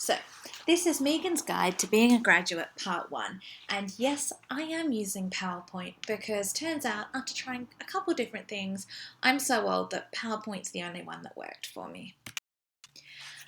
So, this is Megan's Guide to Being a Graduate Part 1. And yes, I am using PowerPoint because turns out after trying a couple different things, I'm so old that PowerPoint's the only one that worked for me.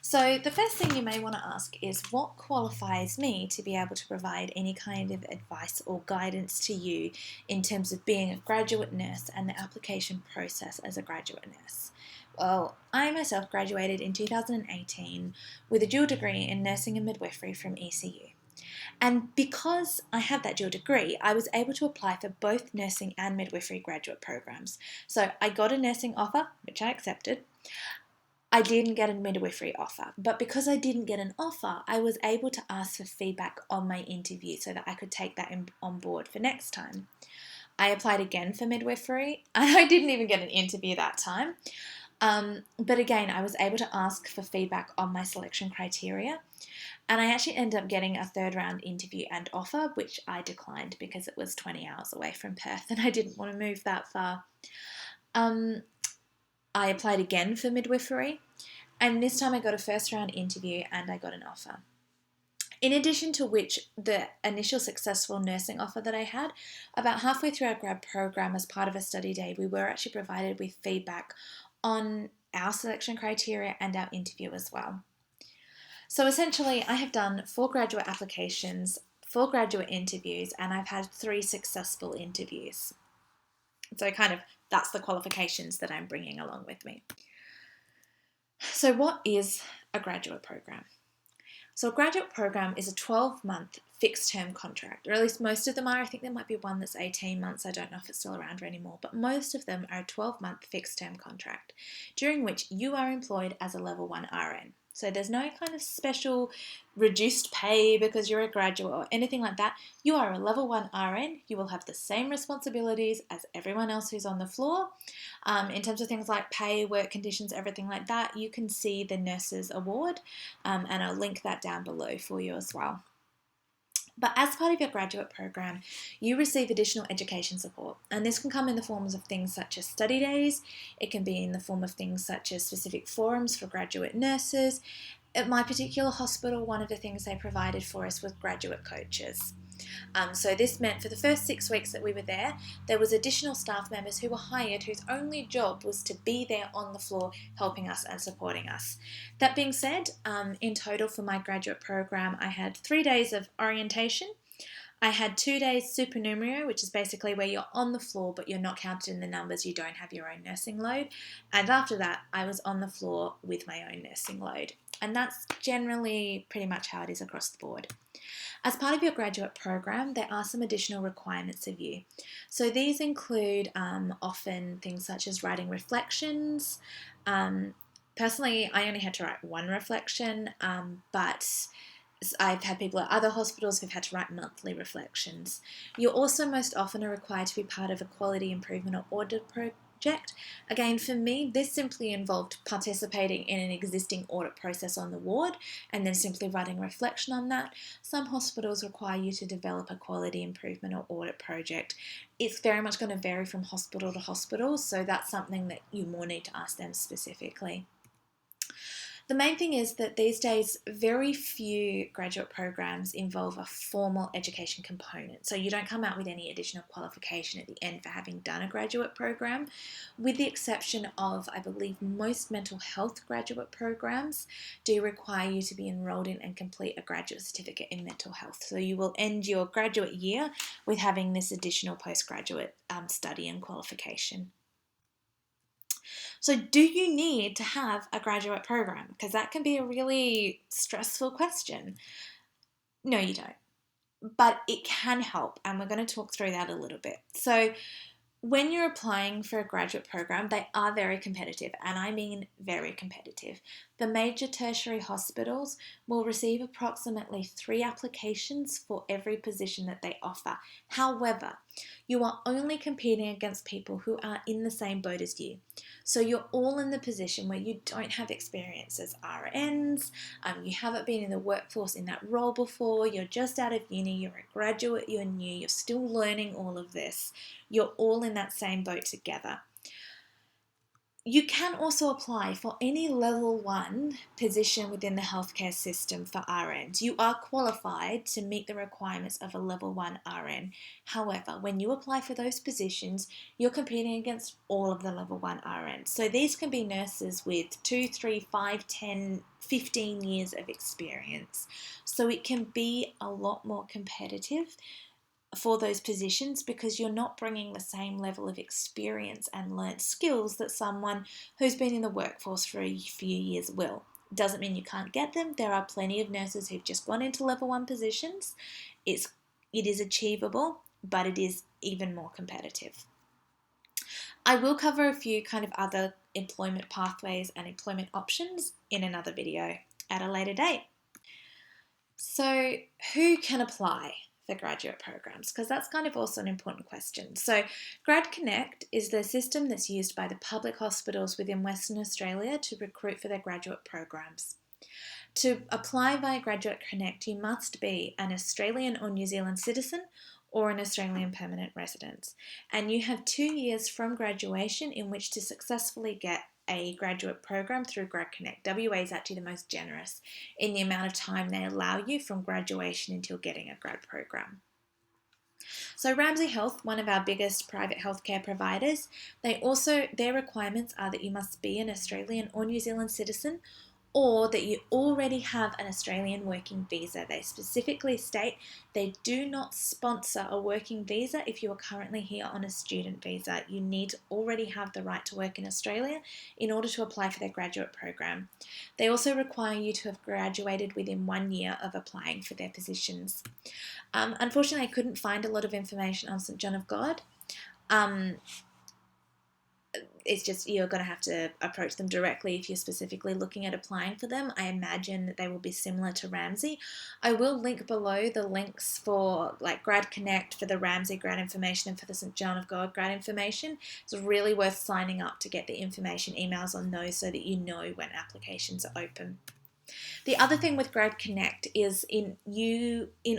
So, the first thing you may want to ask is what qualifies me to be able to provide any kind of advice or guidance to you in terms of being a graduate nurse and the application process as a graduate nurse? Well, I myself graduated in 2018 with a dual degree in nursing and midwifery from ECU. And because I have that dual degree, I was able to apply for both nursing and midwifery graduate programs. So I got a nursing offer, which I accepted. I didn't get a midwifery offer, but because I didn't get an offer, I was able to ask for feedback on my interview so that I could take that on board for next time. I applied again for midwifery, and I didn't even get an interview that time. But again, I was able to ask for feedback on my selection criteria, and I actually ended up getting a third round interview and offer, which I declined because it was 20 hours away from Perth and I didn't want to move that far. I applied again for midwifery, and this time I got a first round interview and I got an offer. In addition to which, the initial successful nursing offer that I had, about halfway through our grad program as part of a study day, we were actually provided with feedback on our selection criteria and our interview as well. So essentially, I have done 4 graduate applications, 4 graduate interviews, and I've had 3 successful interviews. So that's the qualifications that I'm bringing along with me. So what is a graduate program? So a graduate program is a 12-month fixed-term contract, or at least most of them are. I think there might be one that's 18 months. I don't know if it's still around anymore, but most of them are a 12-month fixed-term contract, during which you are employed as a level 1 RN. So there's no kind of special reduced pay because you're a graduate or anything like that. You are a level 1 RN. You will have the same responsibilities as everyone else who's on the floor. In terms of things like pay, work conditions, everything like that, you can see the Nurses Award, and I'll link that down below for you as well. But as part of your graduate program, you receive additional education support, and this can come in the forms of things such as study days. It can be in the form of things such as specific forums for graduate nurses. At my particular hospital, one of the things they provided for us was graduate coaches. So this meant for the first 6 weeks that we were there was additional staff members who were hired whose only job was to be there on the floor helping us and supporting us. That being said, in total for my graduate program, I had 3 days of orientation. I had 2 days supernumerary, which is basically where you're on the floor but you're not counted in the numbers, you don't have your own nursing load. And after that, I was on the floor with my own nursing load. And that's generally pretty much how it is across the board. As part of your graduate program, there are some additional requirements of you. So these include often things such as writing reflections. Personally, I only had to write 1 reflection, but I've had people at other hospitals who've had to write monthly reflections. You also most often are required to be part of a quality improvement or audit project. Again, for me, this simply involved participating in an existing audit process on the ward and then simply writing a reflection on that. Some hospitals require you to develop a quality improvement or audit project. It's very much going to vary from hospital to hospital, so that's something that you more need to ask them specifically. The main thing is that these days, very few graduate programs involve a formal education component. So you don't come out with any additional qualification at the end for having done a graduate program, with the exception of, I believe, most mental health graduate programs do require you to be enrolled in and complete a graduate certificate in mental health. So you will end your graduate year with having this additional postgraduate study and qualification. So, do you need to have a graduate program? Because that can be a really stressful question. No, you don't. But it can help, and we're going to talk through that a little bit. So, when you're applying for a graduate program, they are very competitive, and I mean very competitive. The major tertiary hospitals will receive approximately 3 applications for every position that they offer. However, you are only competing against people who are in the same boat as you. So you're all in the position where you don't have experience as RNs, you haven't been in the workforce in that role before, you're just out of uni, you're a graduate, you're new, you're still learning all of this. You're all in that same boat together. You can also apply for any level 1 position within the healthcare system for RNs. You are qualified to meet the requirements of a level 1 RN. However, when you apply for those positions, you're competing against all of the level 1 RNs. So these can be nurses with 2, 3, 5, 10, 15 years of experience. So it can be a lot more competitive for those positions because you're not bringing the same level of experience and learnt skills that someone who's been in the workforce for a few years will. Doesn't mean you can't get them. There are plenty of nurses who've just gone into level 1 positions. It is achievable, but it is even more competitive. I will cover a few kind of other employment pathways and employment options in another video at a later date. So, who can apply for graduate programs? Because that's kind of also an important question. So, Grad Connect is the system that's used by the public hospitals within Western Australia to recruit for their graduate programs. To apply via Graduate Connect, you must be an Australian or New Zealand citizen or an Australian permanent resident. And you have 2 years from graduation in which to successfully get a graduate program through Grad Connect. WA is actually the most generous in the amount of time they allow you from graduation until getting a grad program. So Ramsay Health, one of our biggest private healthcare providers, their requirements are that you must be an Australian or New Zealand citizen or that you already have an Australian working visa. They specifically state they do not sponsor a working visa if you are currently here on a student visa. You need to already have the right to work in Australia in order to apply for their graduate program. They also require you to have graduated within 1 year of applying for their positions. Unfortunately, I couldn't find a lot of information on St John of God. It's just you're going to have to approach them directly if you're specifically looking at applying for them. I imagine that they will be similar to Ramsay. I will link below the links for like Grad Connect for the Ramsay grad information and for the St John of God grad information. It's really worth signing up to get the information emails on those so that you know when applications are open. The other thing with Grad Connect is in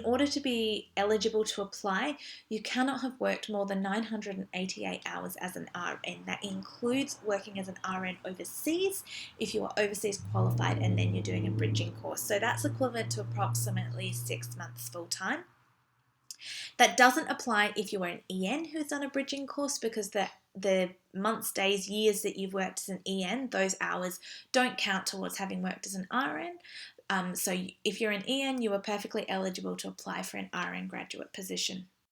order to be eligible to apply, you cannot have worked more than 988 hours as an RN. That includes working as an RN overseas if you are overseas qualified and then you're doing a bridging course. So that's equivalent to approximately 6 months full time. That doesn't apply if you are an EN who's done a bridging course because the months, days, years that you've worked as an EN, those hours don't count towards having worked as an RN. So if you're an EN, you are perfectly eligible to apply for an RN graduate position.